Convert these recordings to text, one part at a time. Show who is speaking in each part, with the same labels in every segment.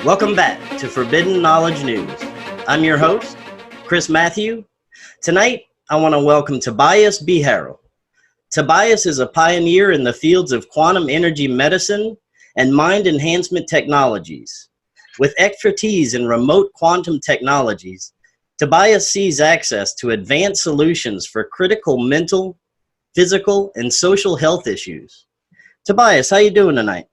Speaker 1: Welcome back to Forbidden Knowledge News. I'm your host, Chris Matthew. Tonight, I want to welcome Tobias Beharrell. Tobias is a pioneer in the fields of quantum energy medicine and mind enhancement technologies. With expertise in remote quantum technologies, Tobias sees access to advanced solutions for critical mental, physical, and social health issues. Tobias, how you doing tonight?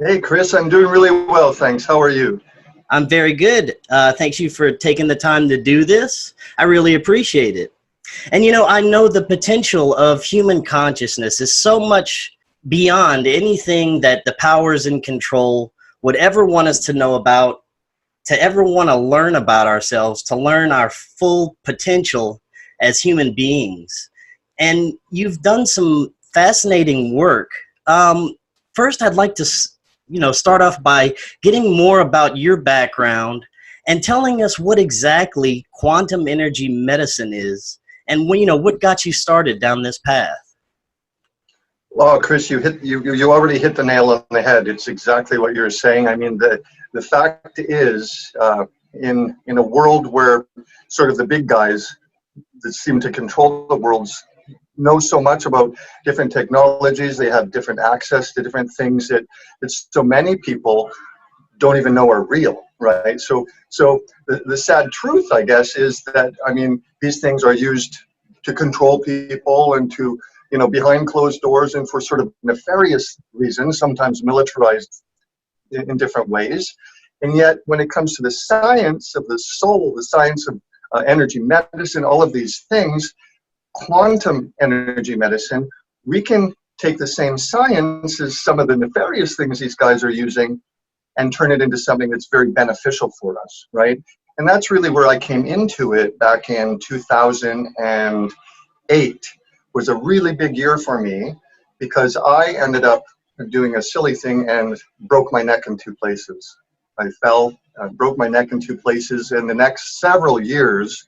Speaker 2: Hey, Chris, I'm doing really well, thanks. How are you?
Speaker 1: I'm very good. Thanks you for taking the time to do this. I really appreciate it. And you know, I know the potential of human consciousness is so much beyond anything that the powers in control would ever want us to know about, to ever want to learn about ourselves, to learn our full potential as human beings. And you've done some fascinating work. First, I'd like to start off by getting more about your background and telling us what exactly quantum energy medicine is and what got you started down this path.
Speaker 2: Well, Chris, you already hit the nail on the head. It's exactly what you're saying. I mean, the fact is, in a world where sort of the big guys that seem to control the world know so much about different technologies, they have different access to different things that so many people don't even know are real, right? So the sad truth, I guess, is that, I mean, these things are used to control people and to, behind closed doors and for sort of nefarious reasons, sometimes militarized in different ways. And yet, when it comes to the science of the soul, the science of energy medicine, all of these things, quantum energy medicine, we can take the same science as some of the nefarious things these guys are using and turn it into something that's very beneficial for us, right? And that's really where I came into it back in 2008. Was a really big year for me because I ended up doing a silly thing and broke my neck in two places. I fell, broke my neck in two places, and the next several years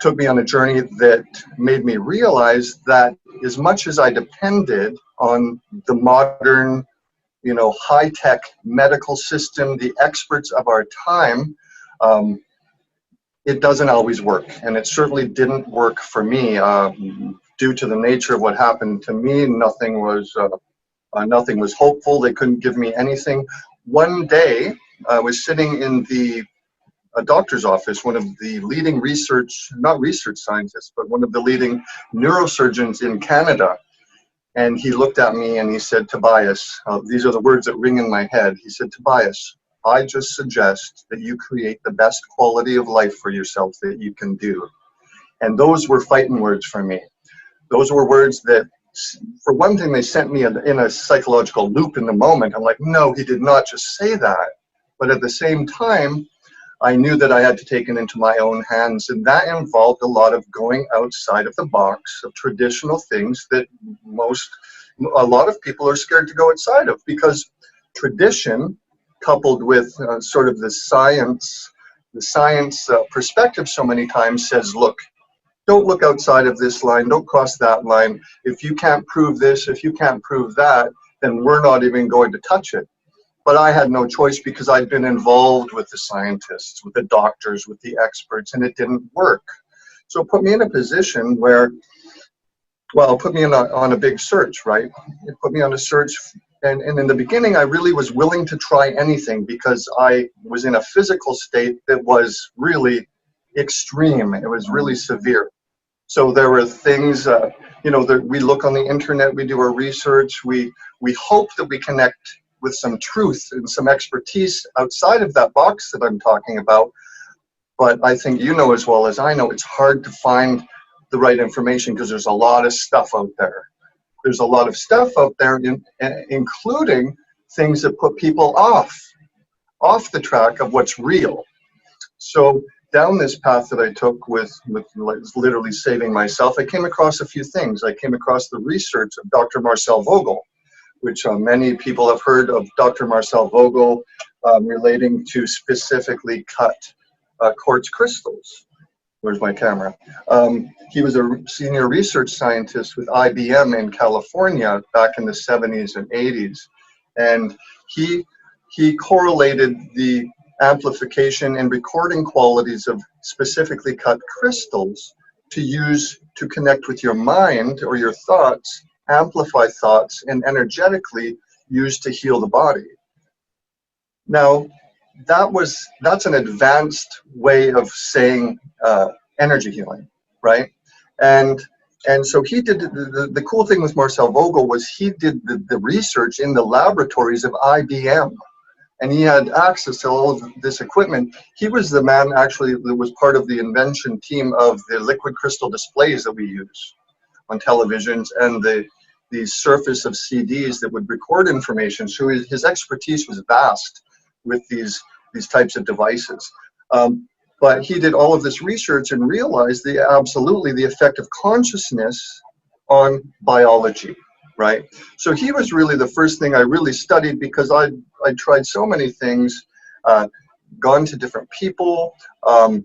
Speaker 2: took me on a journey that made me realize that as much as I depended on the modern, high-tech medical system, the experts of our time, it doesn't always work, and it certainly didn't work for me. Due to the nature of what happened to me, nothing was hopeful. They couldn't give me anything. One day, I was sitting in a doctor's office, one of the leading not research scientists, but one of the leading neurosurgeons in Canada. And he looked at me and he said, Tobias, these are the words that ring in my head. He said, Tobias, I just suggest that you create the best quality of life for yourself that you can do. And those were fighting words for me. Those were words that, for one thing, they sent me in a psychological loop in the moment. I'm like, no, he did not just say that. But at the same time, I knew that I had to take it into my own hands, and that involved a lot of going outside of the box of traditional things that a lot of people are scared to go outside of, because tradition, coupled with sort of the science perspective so many times says, look, don't look outside of this line, don't cross that line. If you can't prove this, if you can't prove that, then we're not even going to touch it. But I had no choice because I'd been involved with the scientists, with the doctors, with the experts, and it didn't work. So it put me in a position where, well, it put me on a big search, right? It put me on a search, and in the beginning, I really was willing to try anything because I was in a physical state that was really extreme. It was really severe. So there were things, that we look on the internet, we do our research, we hope that we connect with some truth and some expertise outside of that box that I'm talking about. But I think as well as I know, it's hard to find the right information because there's a lot of stuff out there. There's a lot of stuff out there, including things that put people off the track of what's real. So down this path that I took with literally saving myself, I came across a few things. I came across the research of Dr. Marcel Vogel, which many people have heard of Dr. Marcel Vogel relating to specifically cut quartz crystals. Where's my camera? He was a senior research scientist with IBM in California back in the 70s and 80s. And he he correlated the amplification and recording qualities of specifically cut crystals to use to connect with your mind or your thoughts, amplify thoughts, and energetically use to heal the body. Now, that's an advanced way of saying energy healing, right? And so he did, the cool thing with Marcel Vogel was he did the research in the laboratories of IBM, and he had access to all of this equipment. He was the man actually that was part of the invention team of the liquid crystal displays that we use on televisions and the surface of CDs that would record information. So his expertise was vast with these types of devices. But he did all of this research and realized absolutely the effect of consciousness on biology, right? So he was really the first thing I really studied, because I tried so many things, gone to different people, gone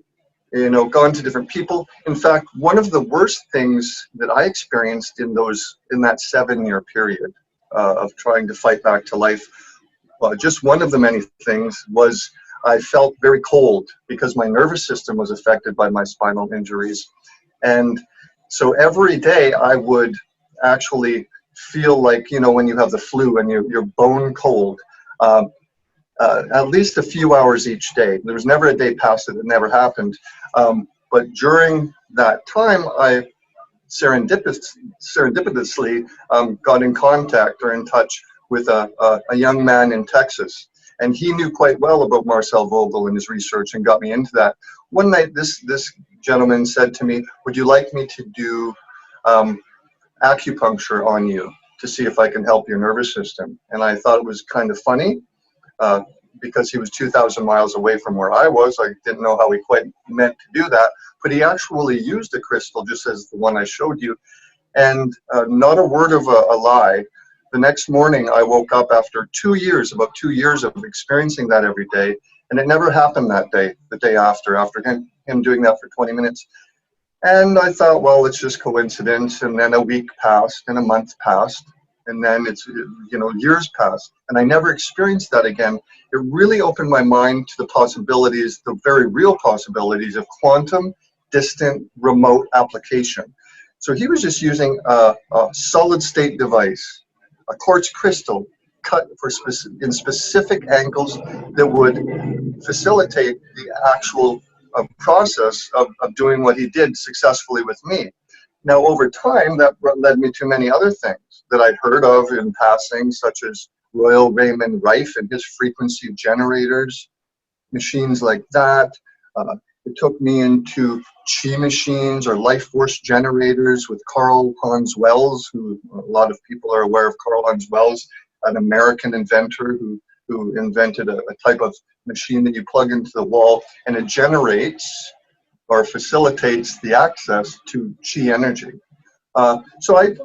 Speaker 2: to different people. In fact, one of the worst things that I experienced in that 7-year period of trying to fight back to life, just one of the many things was I felt very cold because my nervous system was affected by my spinal injuries. And so every day I would actually feel like, when you have the flu and you're bone cold, at least a few hours each day. There was never a day past it never happened. But during that time, I serendipitously got in contact or in touch with a young man in Texas. And he knew quite well about Marcel Vogel and his research and got me into that. One night, this gentleman said to me, "Would you like me to do acupuncture on you to see if I can help your nervous system?" And I thought it was kind of funny because he was 2,000 miles away from where I was. I didn't know how he quite meant to do that. But he actually used a crystal just as the one I showed you. And not a word of a lie. The next morning, I woke up after about 2 years of experiencing that every day, and it never happened that day, the day after him doing that for 20 minutes. And I thought, well, it's just coincidence, and then a week passed, and a month passed, and then years passed, and I never experienced that again. It really opened my mind to the possibilities, the very real possibilities of quantum, distant, remote application. So he was just using a solid-state device, a quartz crystal cut in specific angles that would facilitate the actual process of doing what he did successfully with me. Now, over time, that led me to many other things that I'd heard of in passing, such as Royal Raymond Rife and his frequency generators, machines like that. It took me into chi machines or life force generators with Carl Hans Wells, who a lot of people are aware of. Carl Hans Wells, an American inventor who invented a type of machine that you plug into the wall and it generates or facilitates the access to chi energy. So I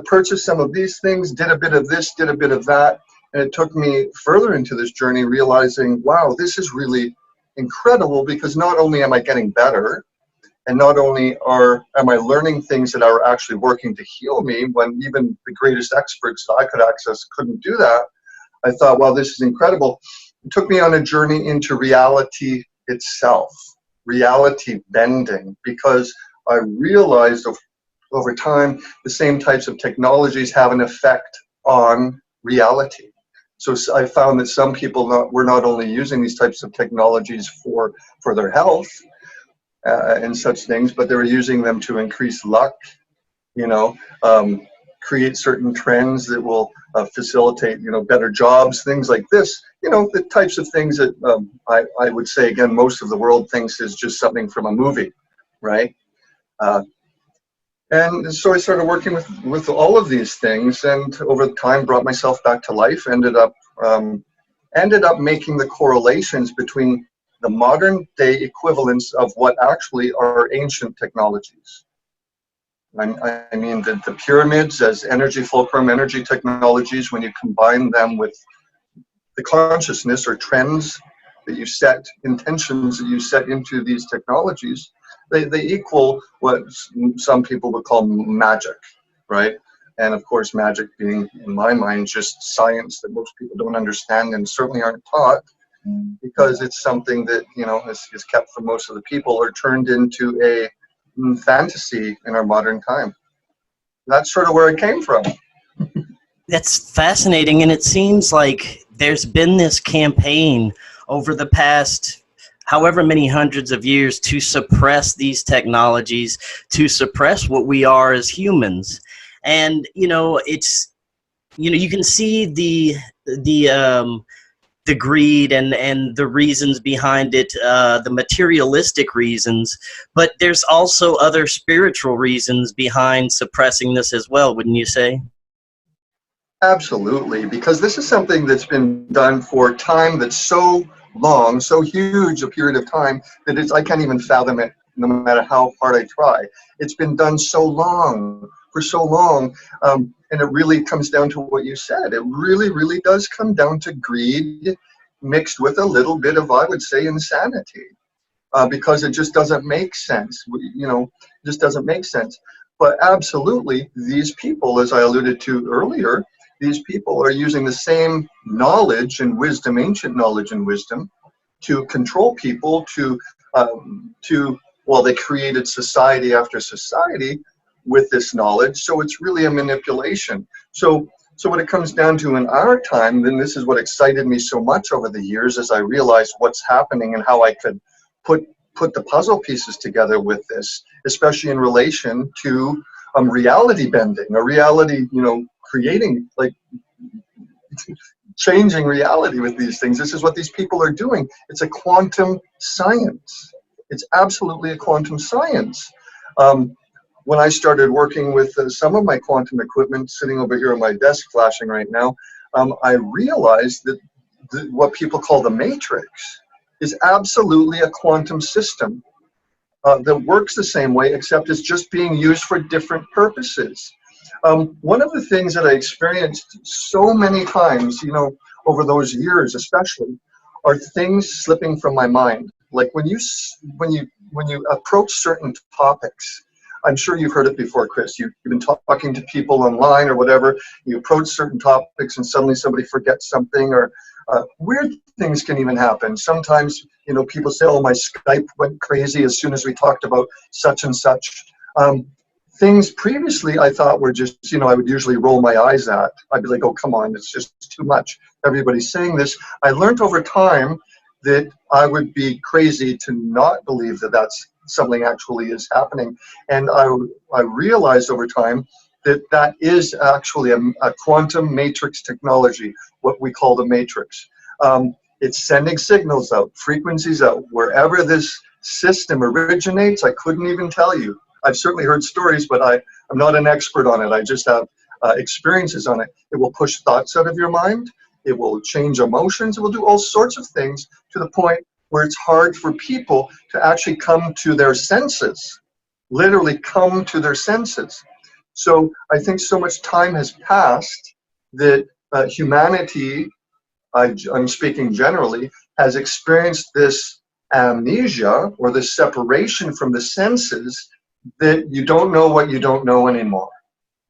Speaker 2: purchased some of these things, did a bit of this, did a bit of that, and it took me further into this journey realizing, wow, this is really incredible, because not only am I getting better, and not only am I learning things that are actually working to heal me when even the greatest experts that I could access couldn't do that. I thought, well, this is incredible. It took me on a journey into reality itself, reality bending, because I realized over time the same types of technologies have an effect on reality. So I found that some people were not only using these types of technologies for their health and such things, but they were using them to increase luck, create certain trends that will facilitate, better jobs, things like this, the types of things that I would say, again, most of the world thinks is just something from a movie, right? And so I started working with all of these things, and over time brought myself back to life, ended up making the correlations between the modern day equivalents of what actually are ancient technologies. I mean the pyramids as energy fulcrum energy technologies, when you combine them with the consciousness or trends that you set, intentions that you set into these technologies, they equal what some people would call magic, right? And of course, magic being, in my mind, just science that most people don't understand and certainly aren't taught, because it's something that, you know, is kept from most of the people, or turned into a fantasy in our modern time. That's sort of where it came from.
Speaker 1: That's fascinating, and it seems like there's been this campaign over the past however many hundreds of years to suppress these technologies, to suppress what we are as humans. And, you know, it's, you know, you can see the greed and the reasons behind it, the materialistic reasons, but there's also other spiritual reasons behind suppressing this as well, wouldn't you say?
Speaker 2: Absolutely, because this is something that's been done for time that's so long, so huge a period of time, that I can't even fathom it, no matter how hard I try. It's been done so long, for so long, and it really comes down to what you said. It really, really does come down to greed mixed with a little bit of, I would say, insanity, because it just doesn't make sense. You know, it just doesn't make sense. But absolutely, these people, as I alluded to earlier, these people are using the same knowledge and wisdom, ancient knowledge and wisdom, to control people, well, they created society after society with this knowledge. So it's really a manipulation. So what it comes down to in our time, then this is what excited me so much over the years, as I realized what's happening and how I could put the puzzle pieces together with this, especially in relation to reality bending, or reality, you know, creating, like, changing reality with these things. This is what these people are doing. It's a quantum science. It's absolutely a quantum science. When I started working with some of my quantum equipment, sitting over here on my desk flashing right now, I realized that what people call the matrix is absolutely a quantum system that works the same way, except it's just being used for different purposes. One of the things that I experienced so many times, you know, over those years especially, are things slipping from my mind. Like when you approach certain topics, I'm sure you've heard it before, Chris. You've been talking to people online or whatever. You approach certain topics and suddenly somebody forgets something, or weird things can even happen. Sometimes, you know, people say, "Oh, my Skype went crazy as soon as we talked about such and such." Things previously I thought were just, you know, I would usually roll my eyes at. I'd be like, "Oh, come on, it's just too much. Everybody's saying this." I learned over time that I would be crazy to not believe that that's something actually is happening. And I realized over time that that is actually a quantum matrix technology, what we call the matrix. It's sending signals out, frequencies out. Wherever this system originates, I couldn't even tell you. I've certainly heard stories, but I'm not an expert on it. I just have experiences on it. It will push thoughts out of your mind. It will change emotions. It will do all sorts of things, to the point where it's hard for people to actually come to their senses, literally come to their senses. So I think so much time has passed that humanity, I'm speaking generally, has experienced this amnesia, or this separation from the senses, that you don't know what you don't know anymore.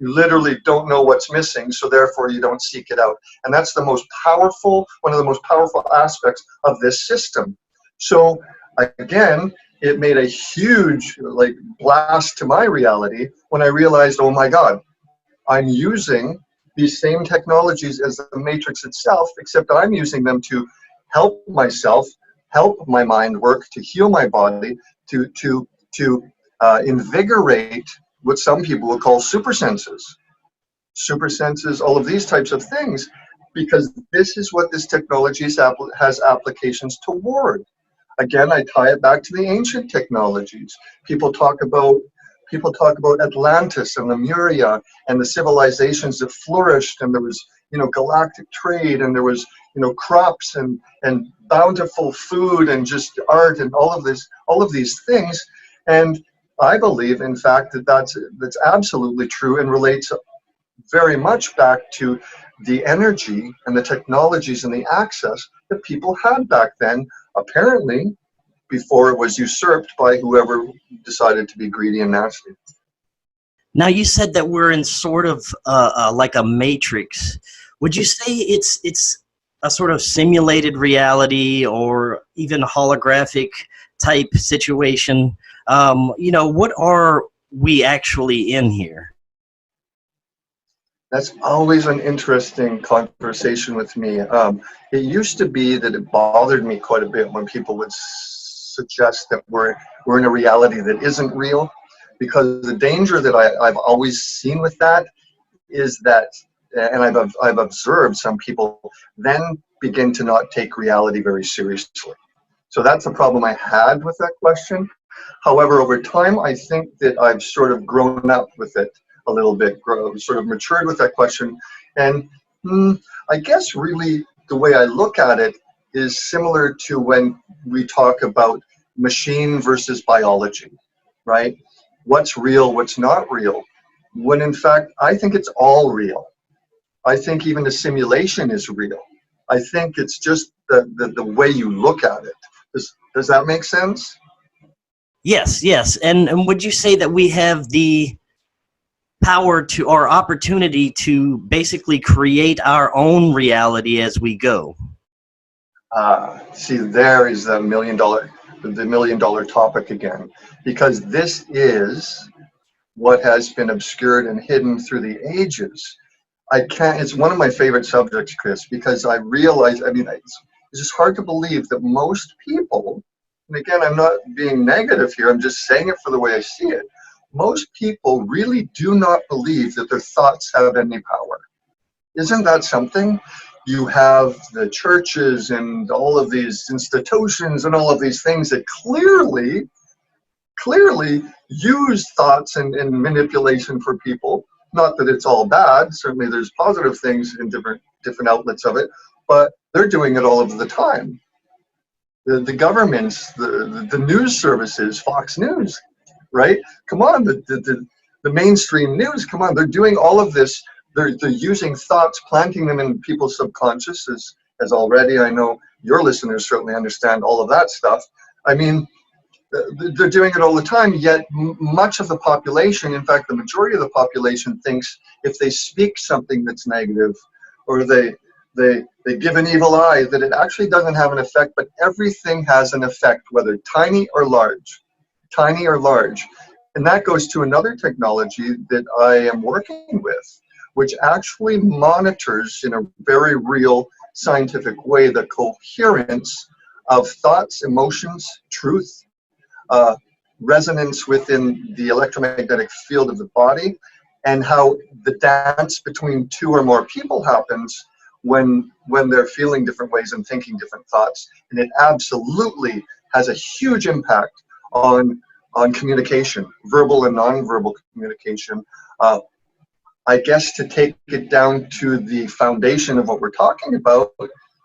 Speaker 2: You literally don't know what's missing, so therefore you don't seek it out. And that's the most powerful, one of the most powerful aspects of this system. So again, it made a huge, like, blast to my reality when I realized, oh my God, I'm using these same technologies as the matrix itself, except I'm using them to help myself, help my mind work, to heal my body, to invigorate what some people will call super senses, all of these types of things, because this is what this technology has applications toward. Again, I tie it back to the ancient technologies. People talk about Atlantis and Lemuria and the civilizations that flourished, and there was, you know, galactic trade, and there was, you know, crops and bountiful food and just art and all of these things. And I believe, in fact, that that's absolutely true, and relates very much back to the energy and the technologies and the access that people had back then, apparently before it was usurped by whoever decided to be greedy and nasty.
Speaker 1: Now, you said that we're in sort of like a matrix. Would you say it's a sort of simulated reality or even holographic type situation? What are we actually in here?
Speaker 2: That's always an interesting conversation with me. It used to be that it bothered me quite a bit when people would suggest that we're in a reality that isn't real, because the danger that I've always seen with that is that, and I've observed some people then begin to not take reality very seriously. So that's the problem I had with that question. However, over time, I think that I've sort of grown up with it a little bit, sort of matured with that question. And I guess really the way I look at it is similar to when we talk about machine versus biology, right? What's real, what's not real? When in fact, I think it's all real. I think even the simulation is real. I think it's just the way you look at it. Does that make sense?
Speaker 1: Yes, yes. And would you say that we have the power to or opportunity to basically create our own reality as we go?
Speaker 2: See, there is the million dollar topic again, because this is what has been obscured and hidden through the ages. It's one of my favorite subjects, Chris, because I realize, it's just hard to believe that most people, and again, I'm not being negative here, I'm just saying it for the way I see it. Most people really do not believe that their thoughts have any power. Isn't that something? You have the churches and all of these institutions and all of these things that clearly use thoughts and manipulation for people. Not that it's all bad, certainly there's positive things in different outlets of it, but they're doing it all of the time. The governments, the news services, Fox News, right? Come on, the mainstream news, come on, they're doing all of this. They're using thoughts, planting them in people's subconscious, as already I know your listeners certainly understand all of that stuff. I mean, they're doing it all the time, yet much of the population, in fact, the majority of the population thinks if they speak something that's negative, or they give an evil eye, that it actually doesn't have an effect, but everything has an effect, whether tiny or large. Tiny or large. And that goes to another technology that I am working with, which actually monitors in a very real scientific way the coherence of thoughts, emotions, truth, resonance within the electromagnetic field of the body, and how the dance between two or more people happens when they're feeling different ways and thinking different thoughts. And it absolutely has a huge impact on communication, verbal and nonverbal communication. I guess to take it down to the foundation of what we're talking about,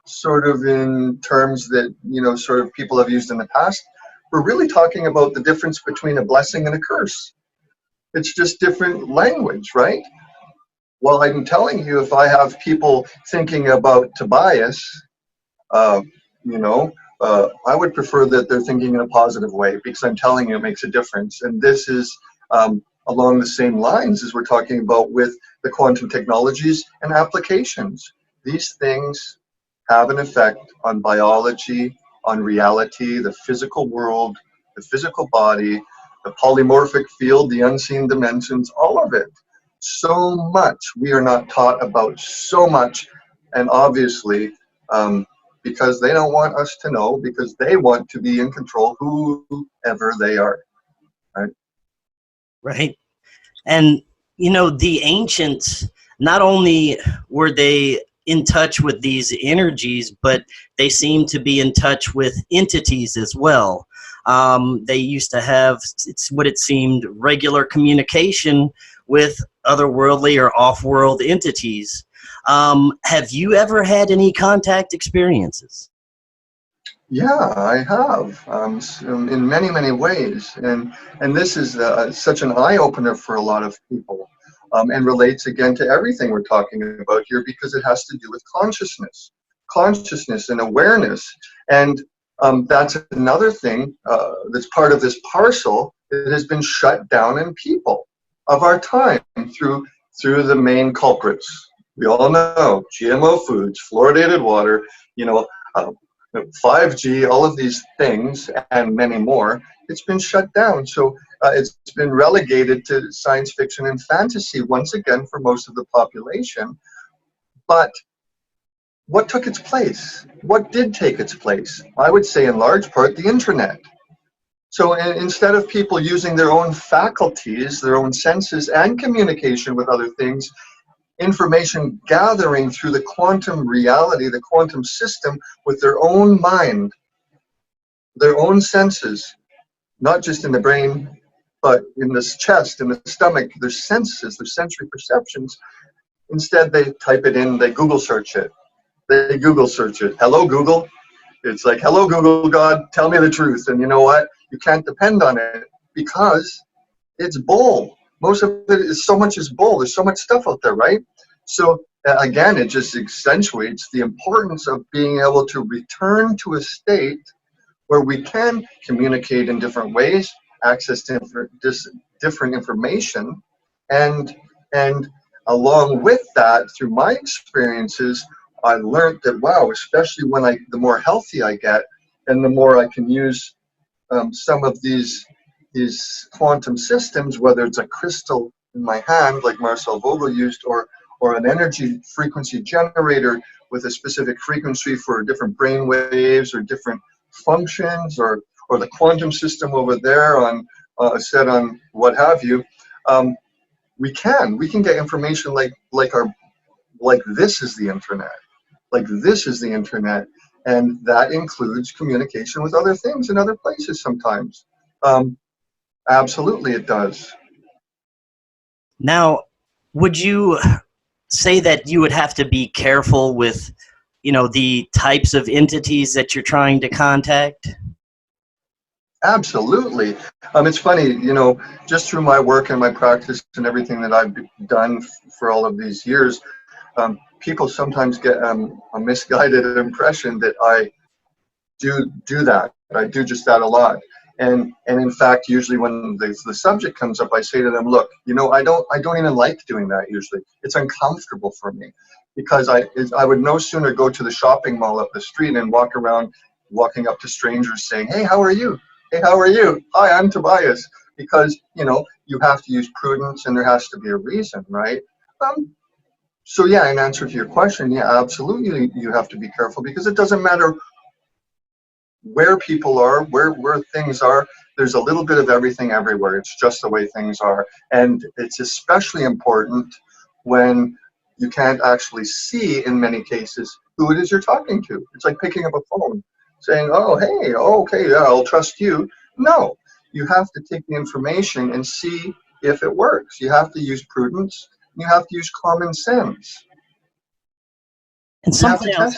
Speaker 2: sort of in terms that, sort of people have used in the past, we're really talking about the difference between a blessing and a curse. It's just different language, right? Well, I'm telling you, if I have people thinking about Tobias, I would prefer that they're thinking in a positive way, because I'm telling you it makes a difference. And this is along the same lines as we're talking about with the quantum technologies and applications. These things have an effect on biology, on reality, the physical world, the physical body, the polymorphic field, the unseen dimensions, all of it. So much we are not taught about, so much, and obviously because they don't want us to know, because they want to be in control, whoever they are, right?
Speaker 1: Right. And, the ancients, not only were they in touch with these energies, but they seem to be in touch with entities as well. They used to have, it's what it seemed, regular communication with otherworldly or off-world entities. Have you ever had any contact experiences?
Speaker 2: Yeah, I have, in many, many ways. And this is such an eye-opener for a lot of people, and relates again to everything we're talking about here, because it has to do with consciousness and awareness. And that's another thing that's part of this parcel that has been shut down in people. of our time through the main culprits. We all know GMO foods, fluoridated water, you know, 5G, all of these things, and many more. It's been shut down. So it's been relegated to science fiction and fantasy once again for most of the population. But what took its place? What did take its place? I would say in large part the internet. So instead of people using their own faculties, their own senses and communication with other things, information gathering through the quantum reality, the quantum system with their own mind, their own senses, not just in the brain, but in the chest, in the stomach, their senses, their sensory perceptions. Instead, they type it in, they Google search it. They Google search it. Hello, Google. It's like, hello, Google God, tell me the truth. And you know what? You can't depend on it because it's bull. Most of it is so much is bull. There's so much stuff out there, right? So again, it just accentuates the importance of being able to return to a state where we can communicate in different ways, access different information, and along with that, through my experiences, I learned that, wow, especially when the more healthy I get, and the more I can use some of these quantum systems, whether it's a crystal in my hand, like Marcel Vogel used, or an energy frequency generator with a specific frequency for different brain waves or different functions, or the quantum system over there on set on what have you. We can get information like this is the internet. Like this is the internet, and that includes communication with other things in other places sometimes. Absolutely, it does.
Speaker 1: Now, would you say that you would have to be careful with, the types of entities that you're trying to contact?
Speaker 2: Absolutely. It's funny, just through my work and my practice and everything that I've done for all of these years, people sometimes get a misguided impression that I do that. I do just that a lot. And in fact, usually when the subject comes up, I say to them, look, I don't even like doing that usually. It's uncomfortable for me because I would no sooner go to the shopping mall up the street and walking up to strangers saying, hey, how are you? Hey, how are you? Hi, I'm Tobias. Because, you have to use prudence and there has to be a reason, right? So yeah, in answer to your question, yeah, absolutely, you have to be careful because it doesn't matter where people are, where things are. There's a little bit of everything everywhere. It's just the way things are, and it's especially important when you can't actually see, in many cases, who it is you're talking to. It's like picking up a phone, saying, "Oh, hey, oh, okay, yeah, I'll trust you." No, you have to take the information and see if it works. You have to use prudence. You have to use common sense.
Speaker 1: And something else,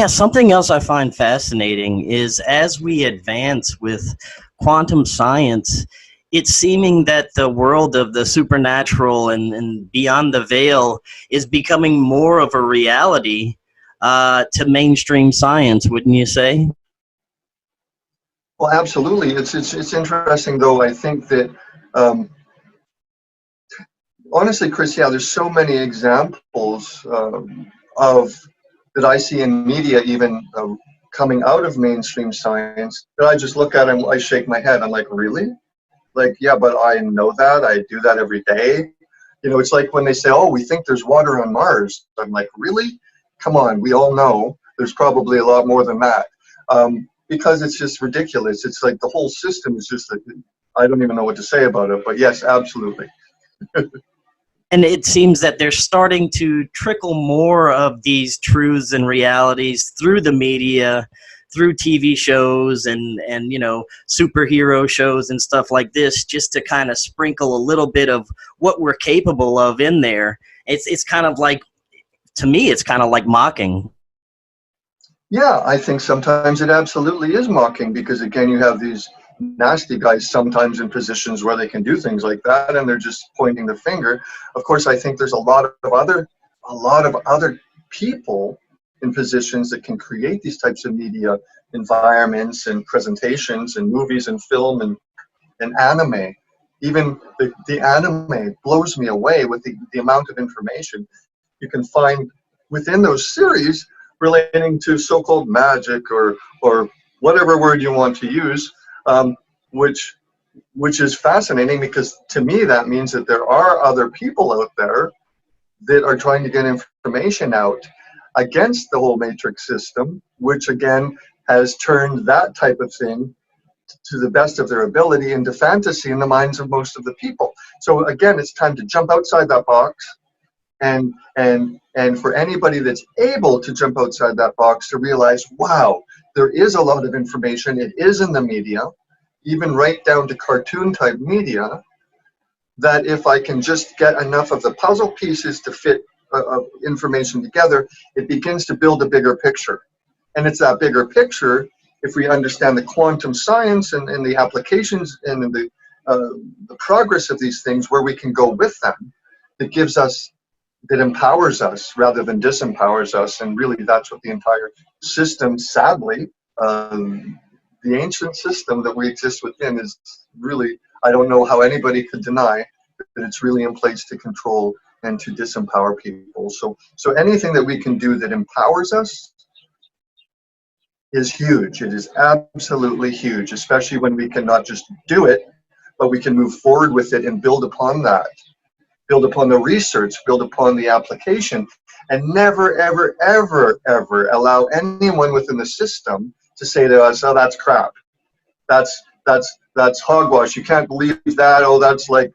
Speaker 1: something else I find fascinating is as we advance with quantum science, it's seeming that the world of the supernatural and beyond the veil is becoming more of a reality to mainstream science, wouldn't you say?
Speaker 2: Well, absolutely. It's interesting, though. I think that honestly, Chris, yeah, there's so many examples of that I see in media, even coming out of mainstream science, that I just look at and I shake my head. I'm like, really? Like, yeah, but I know that. I do that every day. It's like when they say, oh, we think there's water on Mars. I'm like, really? Come on, we all know there's probably a lot more than that. Because it's just ridiculous. It's like the whole system is just like, I don't even know what to say about it. But yes, absolutely.
Speaker 1: And it seems that they're starting to trickle more of these truths and realities through the media, through TV shows and superhero shows and stuff like this, just to kind of sprinkle a little bit of what we're capable of in there. It's kind of like, to me, it's kind of like mocking.
Speaker 2: Yeah, I think sometimes it absolutely is mocking because, again, you have these nasty guys sometimes in positions where they can do things like that and they're just pointing the finger. Of course, I think there's a lot of other people in positions that can create these types of media environments and presentations and movies and film and anime. Even the anime blows me away with the amount of information you can find within those series relating to so-called magic or whatever word you want to use, which is fascinating, because to me that means that there are other people out there that are trying to get information out against the whole matrix system, which again has turned that type of thing to the best of their ability into fantasy in the minds of most of the people. So again, it's time to jump outside that box, and for anybody that's able to jump outside that box to realize, wow, there is a lot of information. It is in the media, even right down to cartoon type media, that if I can just get enough of the puzzle pieces to fit information together, it begins to build a bigger picture. And it's that bigger picture, if we understand the quantum science and the applications and the progress of these things, where we can go with them, that gives us, that empowers us rather than disempowers us. And really that's what the entire system, sadly, the ancient system that we exist within is really, I don't know how anybody could deny that it's really in place to control and to disempower people. So anything that we can do that empowers us is huge. It is absolutely huge, especially when we can not just do it, but we can move forward with it and build upon that, build upon the research, build upon the application, and never, ever, ever, ever allow anyone within the system to say to us, oh, that's crap. That's hogwash. You can't believe that. Oh, that's like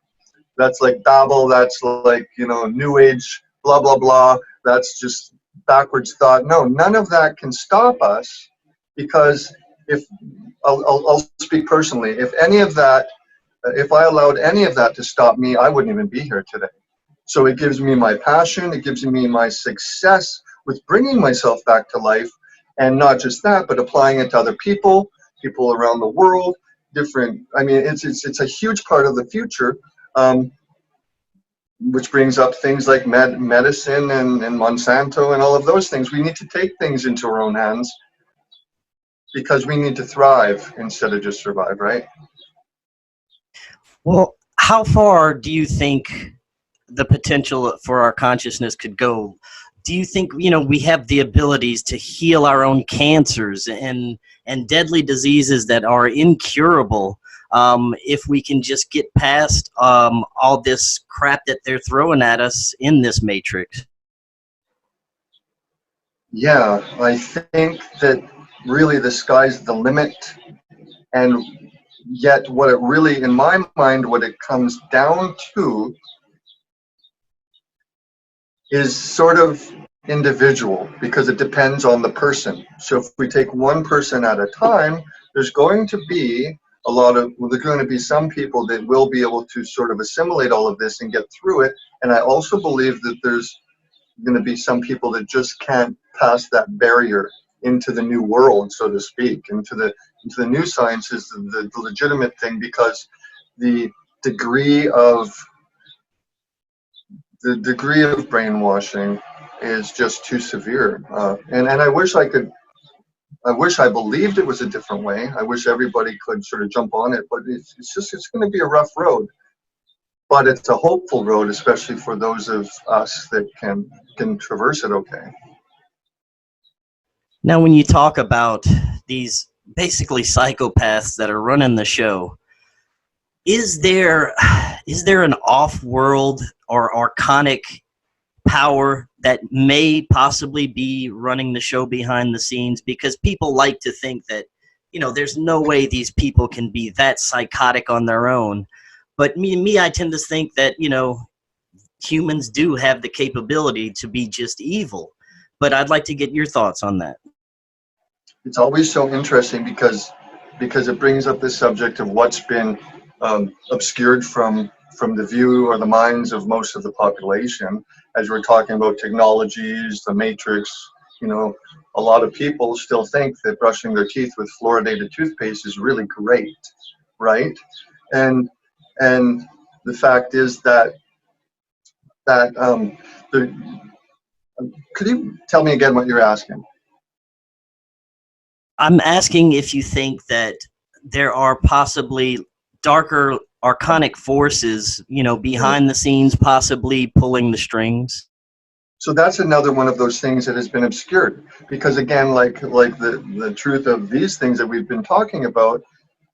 Speaker 2: babble. That's like, new age, blah, blah, blah. That's just backwards thought. No, none of that can stop us, because if I'll speak personally, if I allowed any of that to stop me, I wouldn't even be here today. So it gives me my passion. It gives me my success with bringing myself back to life. And not just that, but applying it to other people around the world, different. I mean, it's a huge part of the future, which brings up things like medicine and Monsanto and all of those things. We need to take things into our own hands, because we need to thrive instead of just survive, right?
Speaker 1: Well, how far do you think the potential for our consciousness could go? Do you think, we have the abilities to heal our own cancers and deadly diseases that are incurable, if we can just get past all this crap that they're throwing at us in this matrix?
Speaker 2: Yeah, I think that really the sky's the limit. And yet what it really, in my mind, what it comes down to is sort of individual, because it depends on the person. So if we take one person at a time, there's going to be there's going to be some people that will be able to sort of assimilate all of this and get through it. And I also believe that there's going to be some people that just can't pass that barrier into the new world, so to speak, into the new sciences, the legitimate thing, because the degree of brainwashing is just too severe. And I wish I believed it was a different way. I wish everybody could sort of jump on it, but it's going to be a rough road. But it's a hopeful road, especially for those of us that can traverse it okay.
Speaker 1: Now, when you talk about these basically psychopaths that are running the show, is there an off-world or archonic power that may possibly be running the show behind the scenes? Because people like to think that, there's no way these people can be that psychotic on their own. But I tend to think that, humans do have the capability to be just evil. But I'd like to get your thoughts on that.
Speaker 2: It's always so interesting because it brings up the subject of what's been obscured from the view or the minds of most of the population. As we're talking about technologies, the matrix, a lot of people still think that brushing their teeth with fluoridated toothpaste is really great, right? And the fact is that could you tell me again what you're asking?
Speaker 1: I'm asking if you think that there are possibly darker archonic forces, you know, behind the scenes, possibly pulling the strings?
Speaker 2: So that's another one of those things that has been obscured, because again, like the truth of these things that we've been talking about,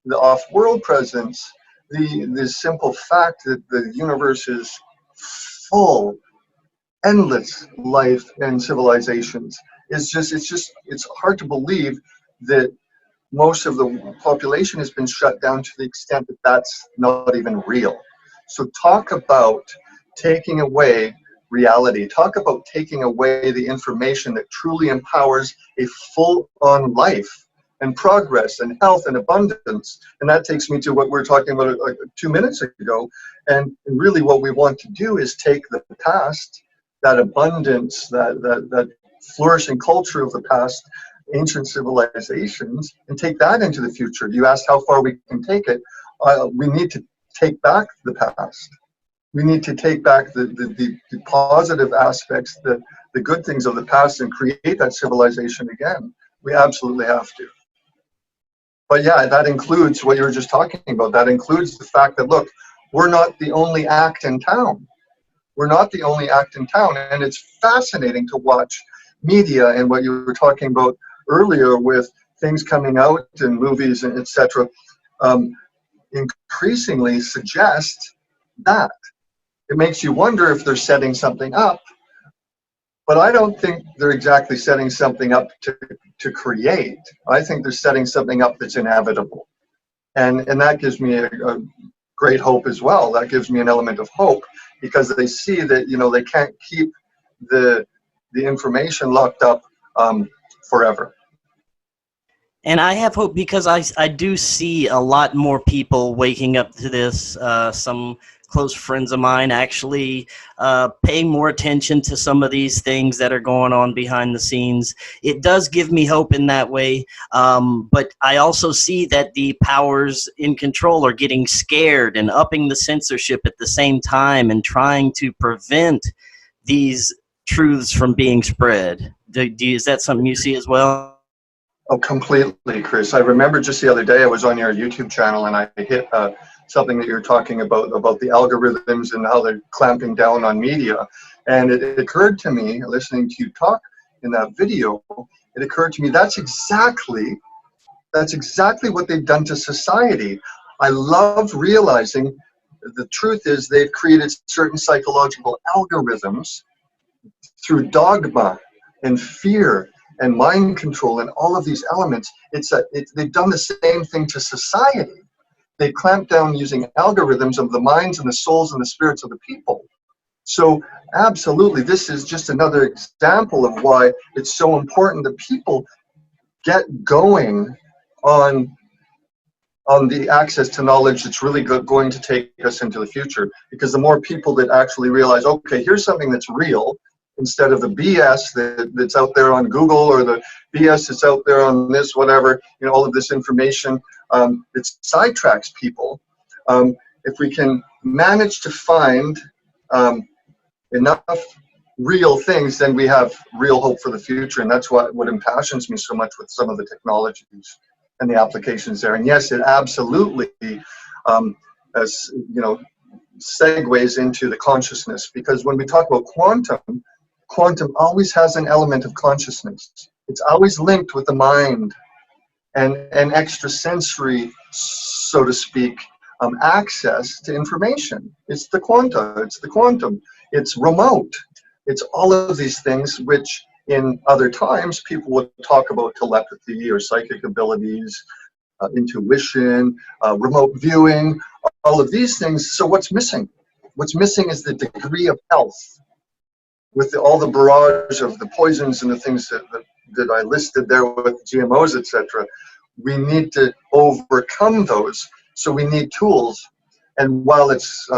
Speaker 2: the off-world presence, the simple fact that the universe is full, endless life and civilizations is just, it's hard to believe that most of the population has been shut down to the extent that that's not even real. So talk about taking away reality. Talk about taking away the information that truly empowers a full-on life and progress and health and abundance. And that takes me to what we were talking about 2 minutes ago. And really what we want to do is take the past, that abundance, that flourishing culture of the past, ancient civilizations, and take that into the future. You asked how far we can take it. We need to take back the past. We need to take back the positive aspects, the good things of the past, and create that civilization again. We absolutely have to. But yeah, that includes what you were just talking about. That includes the fact that, look, we're not the only act in town. We're not the only act in town. And it's fascinating to watch media and what you were talking about earlier with things coming out and movies and etc. Increasingly suggest that. It makes you wonder if they're setting something up, but I don't think they're exactly setting something up to create. I think they're setting something up that's inevitable. And that gives me a great hope as well. That gives me an element of hope, because they see that, you know, they can't keep the information locked up forever.
Speaker 1: And I have hope because I do see a lot more people waking up to this. Some close friends of mine actually paying more attention to some of these things that are going on behind the scenes. It does give me hope in that way. But I also see that the powers in control are getting scared and upping the censorship at the same time and trying to prevent these truths from being spread. Is that something you see as well?
Speaker 2: Oh, completely, Chris. I remember just the other day I was on your YouTube channel and I hit something that you're talking about the algorithms and how they're clamping down on media. And it occurred to me, listening to you talk in that video, it occurred to me that's exactly what they've done to society. I love realizing the truth is they've created certain psychological algorithms through dogma and fear and mind control and all of these elements. They've done the same thing to society. They clamp down using algorithms of the minds and the souls and the spirits of the people. So absolutely, this is just another example of why it's so important that people get going on the access to knowledge that's really going to take us into the future. Because the more people that actually realize, okay, here's something that's real, instead of the BS that's out there on Google, or the BS that's out there on this, whatever, you know, all of this information, it sidetracks people. If we can manage to find enough real things, then we have real hope for the future. And that's what impassions me so much with some of the technologies and the applications there. And yes, it absolutely, as you know, segues into the consciousness, because when we talk about quantum always has an element of consciousness. It's always linked with the mind and extrasensory, so to speak, access to information. It's the quantum, it's remote. It's all of these things which in other times people would talk about telepathy or psychic abilities, intuition, remote viewing, all of these things. So what's missing? What's missing is the degree of health. With all the barrage of the poisons and the things that I listed there with GMOs, etc., we need to overcome those. So we need tools. And while it's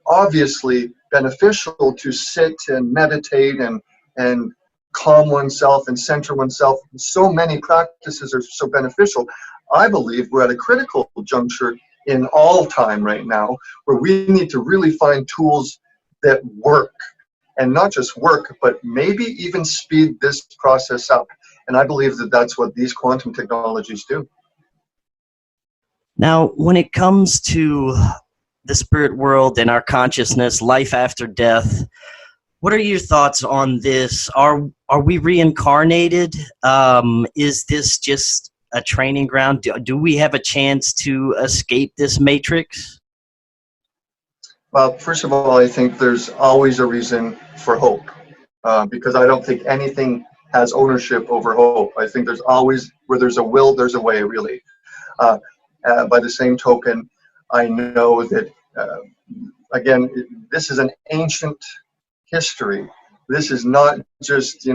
Speaker 2: obviously beneficial to sit and meditate and calm oneself and center oneself, so many practices are so beneficial. I believe we're at a critical juncture in all time right now, where we need to really find tools that work. And not just work, but maybe even speed this process up. And I believe that that's what these quantum technologies do.
Speaker 1: Now, when it comes to the spirit world and our consciousness, life after death. What are your thoughts on this? Are we reincarnated? Is this just a training ground? Do we have a chance to escape this matrix?
Speaker 2: Well, first of all, I think there's always a reason for hope, because I don't think anything has ownership over hope. I think there's always, where there's a will, there's a way, really. Uh, by the same token, I know that, again, this is an ancient history. This is not just,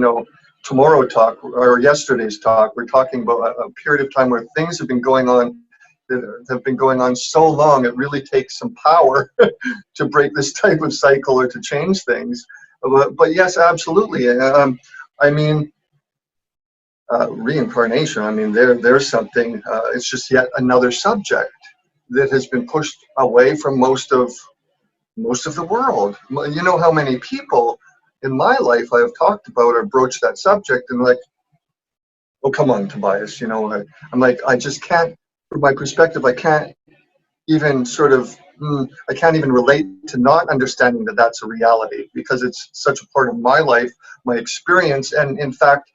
Speaker 2: tomorrow talk or yesterday's talk. We're talking about a period of time where things have been going on that have been going on so long, it really takes some power to break this type of cycle or to change things. But yes, absolutely. I mean, reincarnation, I mean, there's something, it's just yet another subject that has been pushed away from most of the world. You know how many people in my life I have talked about or broached that subject, and like, oh, come on, Tobias, I'm like, I just can't, from my perspective, I can't even I can't even relate to not understanding that that's a reality, because it's such a part of my life, my experience, and in fact,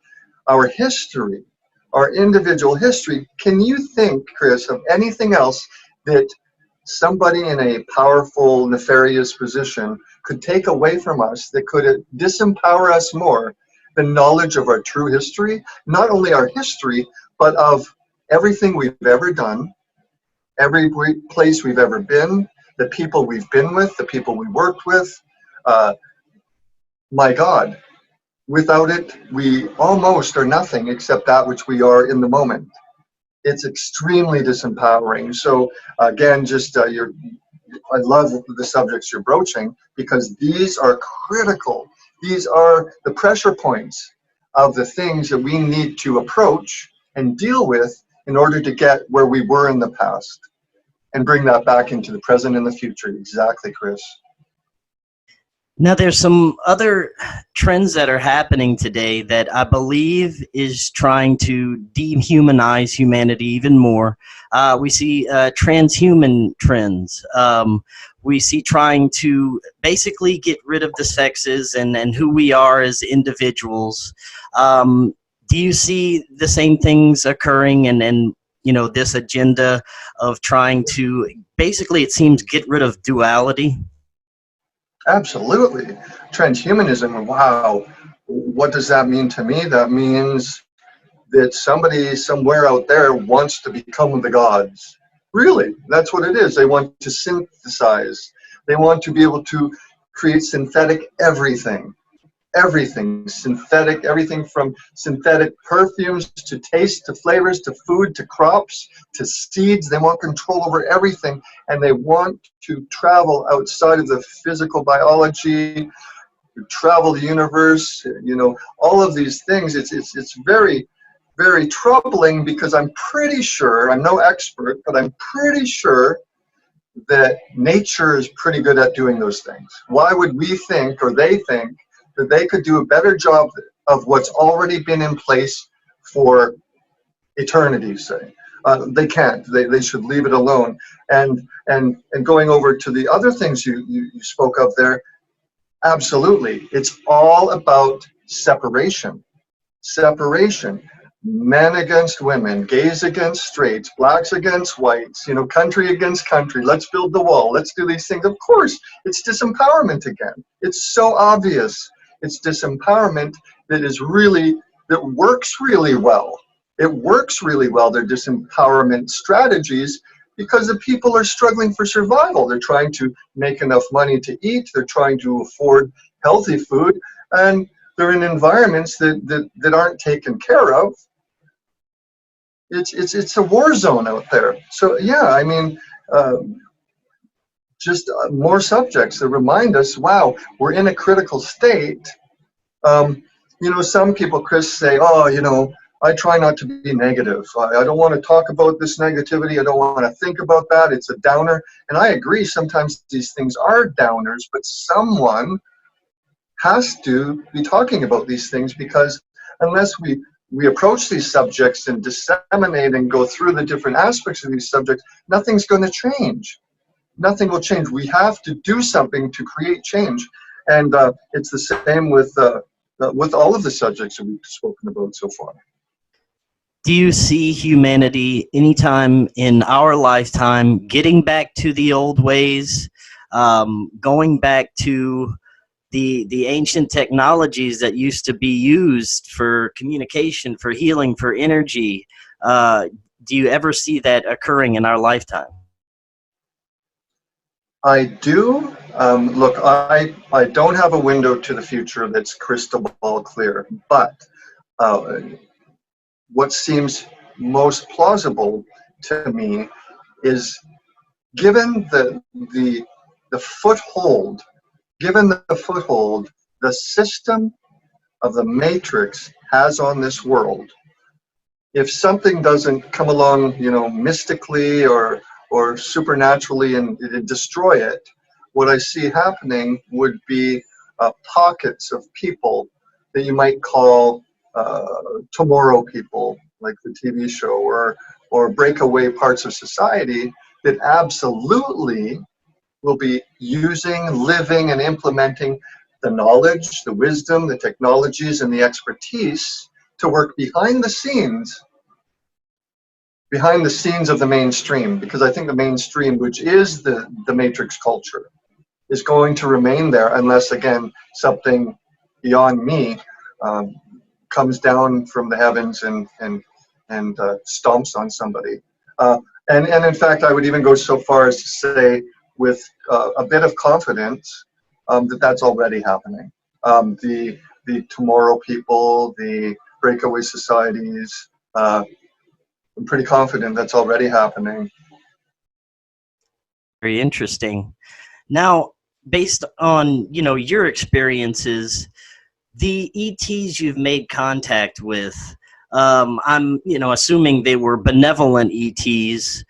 Speaker 2: our history, our individual history. Can you think, Chris, of anything else that somebody in a powerful, nefarious position could take away from us, that could disempower us more than knowledge of our true history? Not only our history, but of everything we've ever done, every place we've ever been, the people we've been with, the people we worked with. My God, without it, we almost are nothing except that which we are in the moment. It's extremely disempowering. So again, just I love the subjects you're broaching, because these are critical. These are the pressure points of the things that we need to approach and deal with in order to get where we were in the past and bring that back into the present and the future. Exactly, Chris.
Speaker 1: Now, there's some other trends that are happening today that I believe is trying to dehumanize humanity even more. We see transhuman trends. We see trying to basically get rid of the sexes and who we are as individuals. Do you see the same things occurring, and this agenda of trying to basically, it seems, get rid of duality?
Speaker 2: Absolutely. Transhumanism, wow. What does that mean to me? That means that somebody somewhere out there wants to become the gods. Really, that's what it is. They want to synthesize. They want to be able to create synthetic everything. Everything synthetic, everything from synthetic perfumes to taste to flavors to food to crops to seeds. They want control over everything, and they want to travel outside of the physical biology, travel the universe, all of these things. It's very, very troubling, because I'm pretty sure, I'm no expert, but I'm pretty sure that nature is pretty good at doing those things. Why would we think, or they think, that they could do a better job of what's already been in place for eternity, say? They can't. They should leave it alone. And going over to the other things you spoke of there, absolutely. It's all about separation. Separation. Men against women, gays against straights, blacks against whites, country against country. Let's build the wall. Let's do these things. Of course, it's disempowerment again. It's so obvious. It's disempowerment that works really well. It works really well, their disempowerment strategies, because the people are struggling for survival. They're trying to make enough money to eat. They're trying to afford healthy food, and they're in environments that aren't taken care of. It's a war zone out there. So yeah, I mean, just more subjects that remind us, wow, we're in a critical state. Some people, Chris, say, oh, I try not to be negative. I don't want to talk about this negativity. I don't want to think about that. It's a downer. And I agree, sometimes these things are downers, but someone has to be talking about these things, because unless we approach these subjects and disseminate and go through the different aspects of these subjects, nothing's going to change. nothing will change. We have to do something to create change. And it's the same with all of the subjects that we've spoken about so far.
Speaker 1: Do you see humanity anytime in our lifetime getting back to the old ways, going back to the ancient technologies that used to be used for communication, for healing, for energy? Do you ever see that occurring in our lifetime?
Speaker 2: I do. Look, I don't have a window to the future that's crystal ball clear, but uh, what seems most plausible to me is, given the foothold, given the foothold the system of the matrix has on this world, if something doesn't come along, mystically or supernaturally and destroy it, what I see happening would be pockets of people that you might call tomorrow people, like the TV show, or breakaway parts of society that absolutely will be using, living, and implementing the knowledge, the wisdom, the technologies, and the expertise to work behind the scenes of the mainstream, because I think the mainstream, which is the matrix culture, is going to remain there unless, again, something beyond me comes down from the heavens and stomps on somebody. And in fact, I would even go so far as to say, with a bit of confidence, that that's already happening. The tomorrow people, the breakaway societies, I'm pretty confident that's already happening.
Speaker 1: Very interesting. Now, based on your experiences, the ETs you've made contact with, I'm assuming they were benevolent ETs.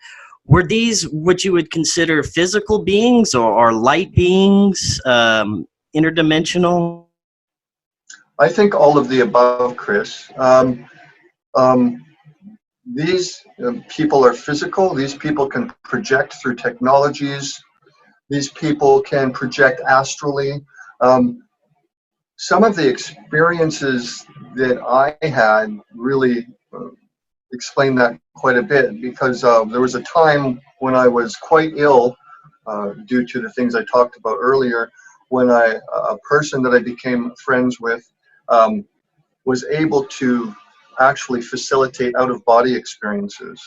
Speaker 1: Were these what you would consider physical beings or light beings, interdimensional?
Speaker 2: I think all of the above, Chris. These people are physical. These people can project through technologies. These people can project astrally. Some of the experiences that I had really explain that quite a bit, because there was a time when I was quite ill due to the things I talked about earlier, when a person that I became friends with was able to actually facilitate out-of-body experiences.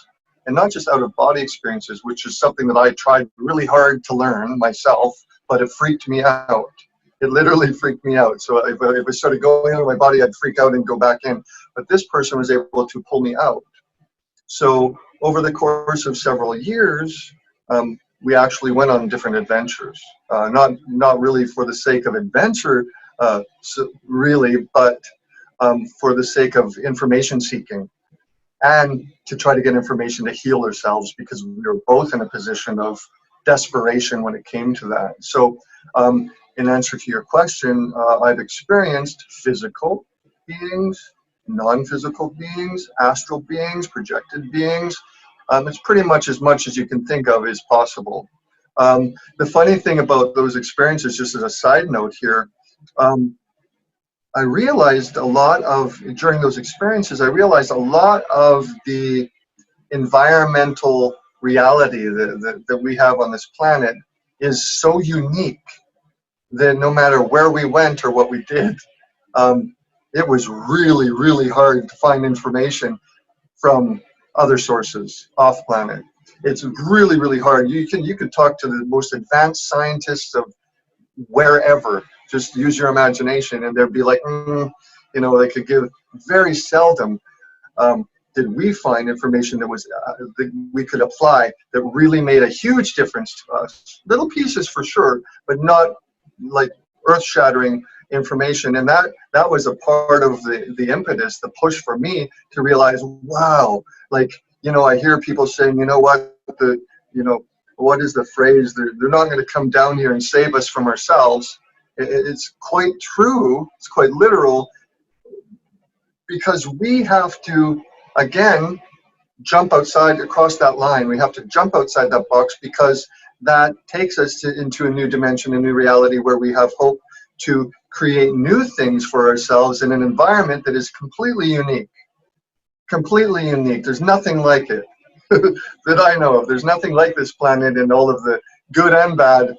Speaker 2: And not just out-of-body experiences, which is something that I tried really hard to learn myself, but it freaked me out. It literally freaked me out. So if I started going out of my body, I'd freak out and go back in. But this person was able to pull me out. So over the course of several years, we actually went on different adventures. Not really for the sake of adventure, really, but for the sake of information seeking, and to try to get information to heal ourselves, because we were both in a position of desperation when it came to that. So in answer to your question, I've experienced physical beings, non-physical beings, astral beings, projected beings. It's pretty much as you can think of is possible. The funny thing about those experiences, just as a side note here, I realized during those experiences, I realized a lot of the environmental reality that we have on this planet is so unique that no matter where we went or what we did, it was really, really hard to find information from other sources off planet. It's really, really hard. You could talk to the most advanced scientists of wherever, just use your imagination, and they'd be like, they could give. Very seldom did we find information that we could apply that really made a huge difference to us. Little pieces for sure, but not like earth-shattering information. And that was a part of the impetus, the push for me to realize, wow, I hear people saying, what is the phrase? They're not going to come down here and save us from ourselves. It's quite true. It's quite literal, because we have to, again, jump across that line. We have to jump outside that box, because that takes us into a new dimension, a new reality where we have hope to create new things for ourselves in an environment that is completely unique. Completely unique. There's nothing like it that I know of. There's nothing like this planet and all of the good and bad,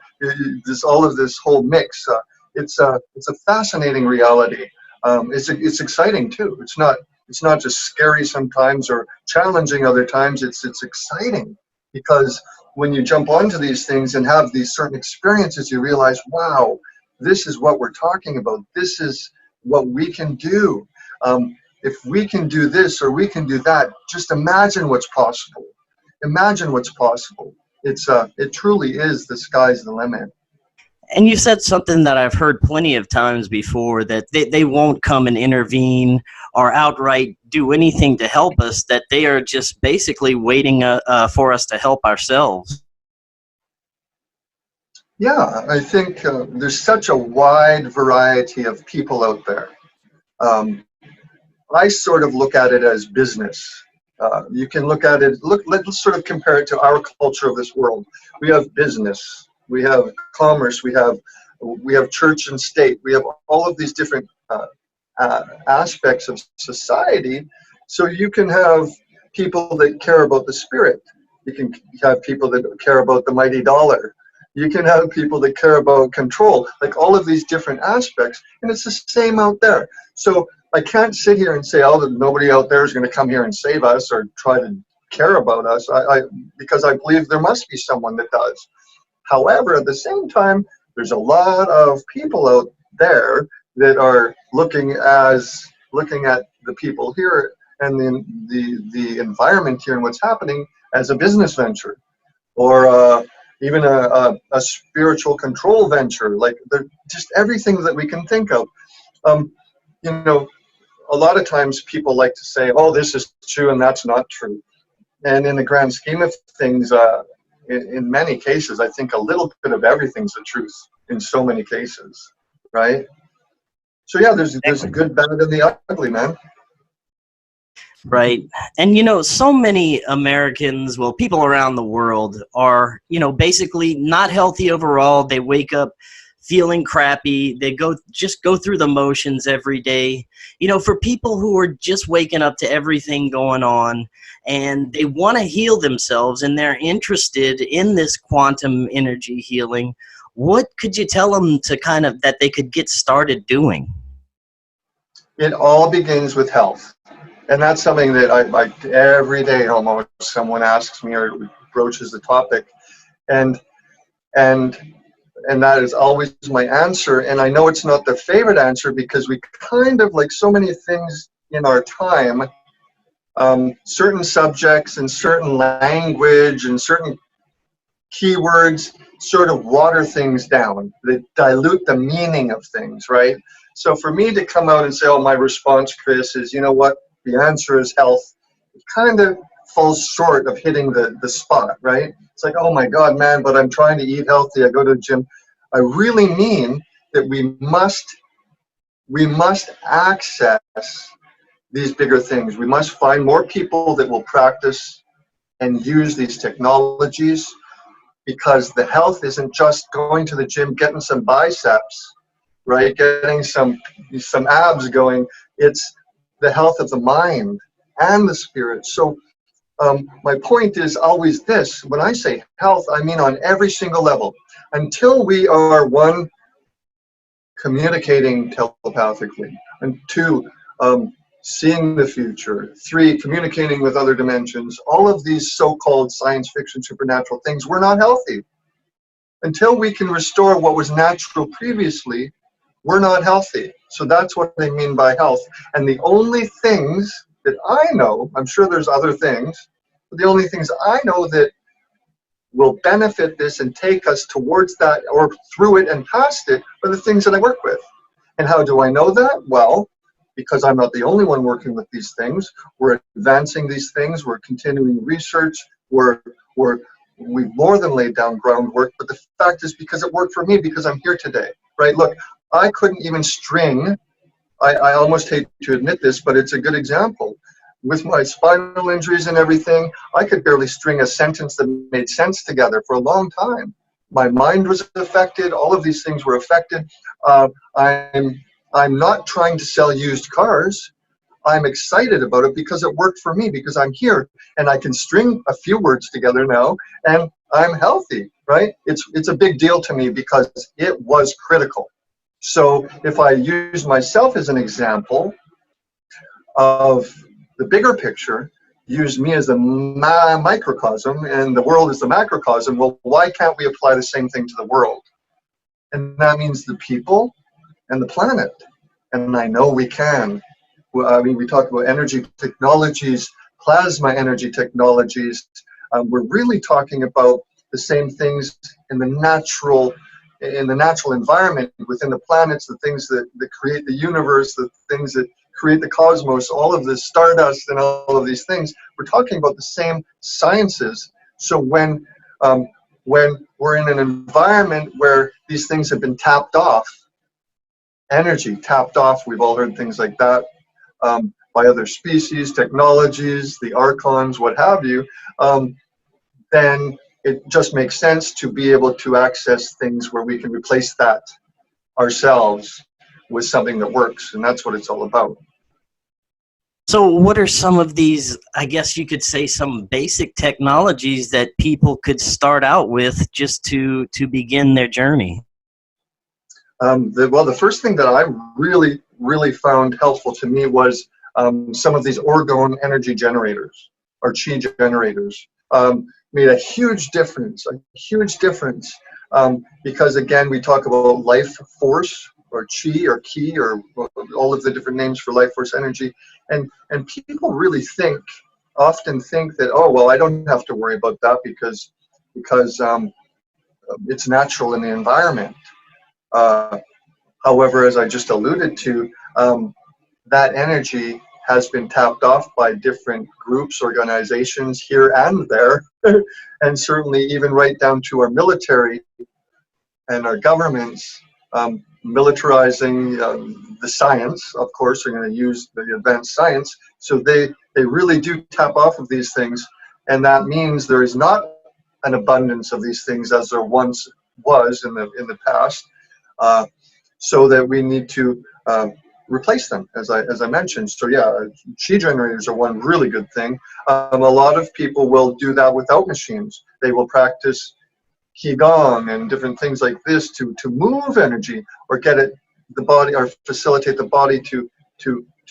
Speaker 2: all of this whole mix. It's a fascinating reality. It's exciting too. It's not just scary sometimes or challenging other times. It's exciting because when you jump onto these things and have these certain experiences, you realize, wow, this is what we're talking about. This is what we can do. If we can do this or we can do that, just imagine what's possible. Imagine what's possible. It truly is the sky's the limit.
Speaker 1: And you said something that I've heard plenty of times before, that they won't come and intervene or outright do anything to help us, that they are just basically waiting for us to help ourselves.
Speaker 2: Yeah, I think there's such a wide variety of people out there. I sort of look at it as business. You can look at it, let's sort of compare it to our culture of this world. We have business, we have commerce, we have church and state, we have all of these different aspects of society. So you can have people that care about the spirit. You can have people that care about the mighty dollar. You can have people that care about control, like all of these different aspects, and it's the same out there. So I can't sit here and say, oh, nobody out there is going to come here and save us or try to care about us, because I believe there must be someone that does. However, at the same time, there's a lot of people out there that are looking at the people here and the environment here and what's happening as a business venture, or even a spiritual control venture. Like, just everything that we can think of. You know, a lot of times people like to say, oh, this is true and that's not true. And in the grand scheme of things, in many cases, I think a little bit of everything's the truth in so many cases, right? So yeah, there's a good, bad, and the ugly, man.
Speaker 1: Right. And, so many Americans, well, people around the world are, basically not healthy overall. They wake up feeling crappy. They just go through the motions every day. For people who are just waking up to everything going on and they want to heal themselves and they're interested in this quantum energy healing, what could you tell them to that they could get started doing?
Speaker 2: It all begins with health. And that's something that I every day almost someone asks me or broaches the topic. And that is always my answer. And I know it's not the favorite answer because we kind of, like so many things in our time, certain subjects and certain language and certain keywords sort of water things down. They dilute the meaning of things, right? So for me to come out and say, oh, my response, Chris, is, you know what? The answer is health. It kind of falls short of hitting the spot, right? It's like, oh my God, man, but I'm trying to eat healthy. I go to the gym. I really mean that we must access these bigger things. We must find more people that will practice and use these technologies, because the health isn't just going to the gym, getting some biceps, right? Getting some abs going. It's the health of the mind and the spirit. So my point is always this: when I say health, I mean on every single level. Until we are, one, communicating telepathically, and two, seeing the future, three, communicating with other dimensions, all of these so-called science fiction supernatural things, we're not healthy. Until we can restore what was natural previously, we're not healthy. So that's what they mean by health. And the only things that I know, I'm sure there's other things, but the only things I know that will benefit this and take us towards that or through it and past it are the things that I work with. And how do I know that? Well, because I'm not the only one working with these things. We're advancing these things. We're continuing research. We've more than laid down groundwork. But the fact is, because it worked for me, because I'm here today, right? Look, I couldn't even string, I almost hate to admit this, but it's a good example. with my spinal injuries and everything, I could barely string a sentence that made sense together for a long time. My mind was affected. All of these things were affected. I'm not trying to sell used cars. I'm excited about it because it worked for me, because I'm here and I can string a few words together now and I'm healthy, right? It's a big deal to me because it was critical. So if I use myself as an example of the bigger picture, use me as a microcosm and the world as the macrocosm, well, why can't we apply the same thing to the world? And that means the people and the planet. And I know we can. I mean, we talk about energy technologies, plasma energy technologies. We're really talking about the same things in the natural environment, within the planets, the things that create the universe, the things that create the cosmos, all of this stardust and all of these things. We're talking about the same sciences. So when we're in an environment where these things have been tapped off, energy tapped off, we've all heard things like that, by other species, technologies, the archons, what have you, then it just makes sense to be able to access things where we can replace that ourselves with something that works, and that's what it's all about.
Speaker 1: So what are some of these, I guess you could say, some basic technologies that people could start out with just to begin their journey?
Speaker 2: Well, the first thing that I really found helpful to me was some of these orgone energy generators, or chi generators. Made a huge difference, because again, we talk about life force, or chi, or ki, or all of the different names for life force energy, and people really often think that, oh, well, I don't have to worry about that because it's natural in the environment. However, as I just alluded to, that energy has been tapped off by different groups, organizations here and there, and certainly even right down to our military and our governments, militarizing the science. Of course, they're going to use the advanced science. So they really do tap off of these things, and that means there is not an abundance of these things as there once was in the past. So that we need to replace them, as I mentioned. So yeah, chi generators are one really good thing. A lot of people will do that without machines. They will practice qigong and different things like this to move energy, or get the body, or facilitate the body to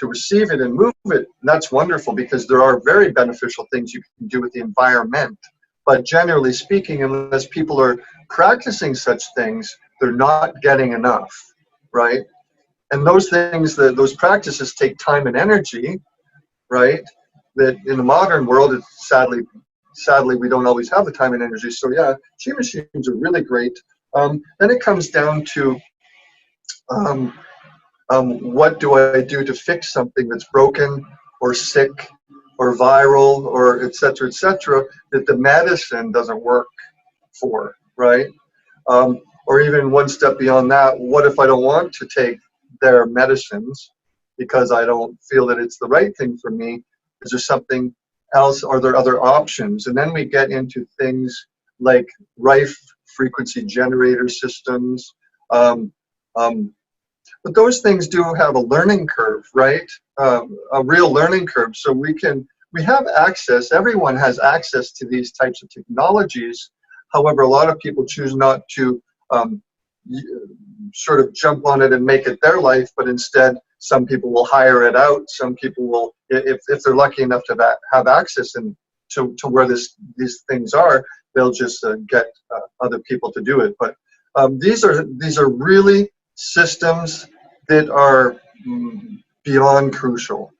Speaker 2: receive it and move it. And that's wonderful, because there are very beneficial things you can do with the environment. But generally speaking, unless people are practicing such things, they're not getting enough, right? And those things, those practices take time and energy, right? That in the modern world, it's sadly, we don't always have the time and energy. So yeah, chi machines are really great. Then it comes down to what do I do to fix something that's broken or sick or viral or et cetera, that the medicine doesn't work for, right? Or even one step beyond that, what if I don't want to take their medicines because I don't feel that it's the right thing for me? Is there something else? Are there other options? And then we get into things like Rife frequency generator systems. But those things do have a learning curve, right? A real learning curve. So we have access, everyone has access to these types of technologies. However, a lot of people choose not to sort of jump on it and make it their life, but instead some people will hire it out. Some people will, if they're lucky enough to have access to where these things are, they'll just get other people to do it. But these are really systems that are beyond crucial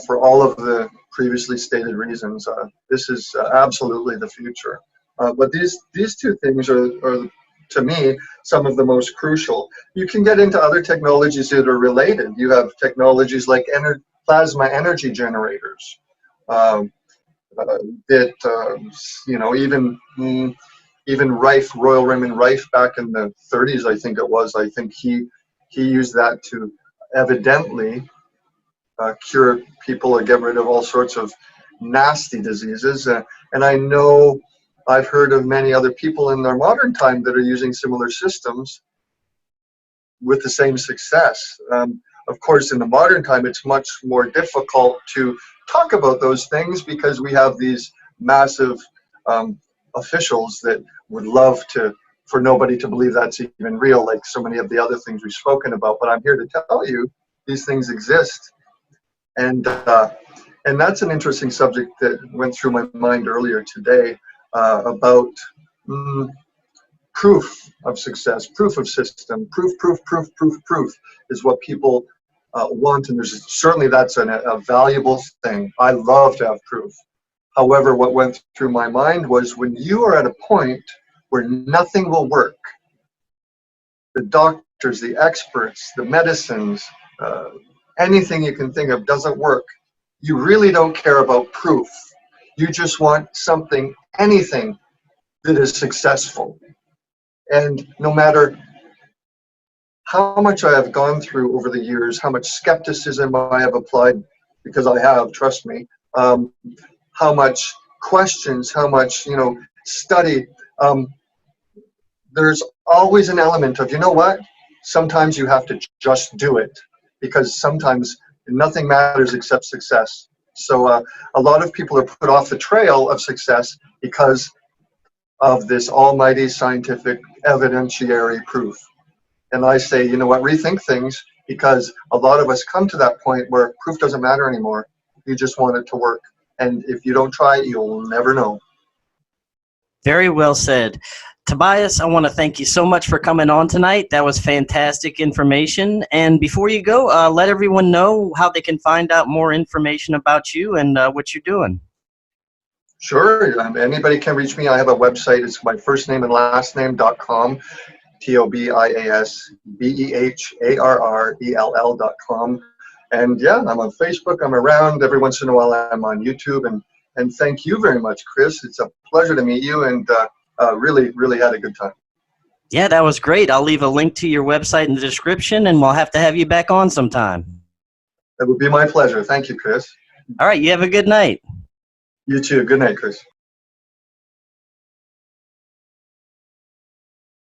Speaker 2: for all of the previously stated reasons. This is absolutely the future. But these two things are, to me, some of the most crucial. You can get into other technologies that are related. You have technologies like plasma energy generators that, even Rife, Royal Raymond Rife, back in the 30s, I think it was, I think he used that to evidently cure people or get rid of all sorts of nasty diseases. And I know I've heard of many other people in our modern time that are using similar systems with the same success. Of course, in the modern time, it's much more difficult to talk about those things because we have these massive officials that would love for nobody to believe that's even real, like so many of the other things we've spoken about. But I'm here to tell you these things exist. And that's an interesting subject that went through my mind earlier today about proof of success, proof of system, proof is what people want. And there's certainly that's a valuable thing. I love to have proof. However, what went through my mind was when you are at a point where nothing will work, the doctors, the experts, the medicines, anything you can think of doesn't work, you really don't care about proof. You just want something, anything that is successful. And no matter how much I have gone through over the years, how much skepticism I have applied, because I have, trust me, how much questions, how much, study, there's always an element of, you know what, sometimes you have to just do it, because sometimes nothing matters except success. So a lot of people are put off the trail of success because of this almighty scientific evidentiary proof. And I say, you know what, rethink things, because a lot of us come to that point where proof doesn't matter anymore. You just want it to work. And if you don't try it, you'll never know.
Speaker 1: Very well said. Tobias, I want to thank you so much for coming on tonight. That was fantastic information. And before you go, let everyone know how they can find out more information about you and what you're doing.
Speaker 2: Sure. Anybody can reach me. I have a website. It's my first name and last name.com. TOBIASBEHARRELL.com. And yeah, I'm on Facebook. I'm around. Every once in a while I'm on YouTube. And thank you very much, Chris. It's a pleasure to meet you, and really, really had a good time.
Speaker 1: Yeah, that was great. I'll leave a link to your website in the description, and we'll have to have you back on sometime.
Speaker 2: It would be my pleasure. Thank you, Chris.
Speaker 1: All right, you have a good night.
Speaker 2: You too. Good night, Chris.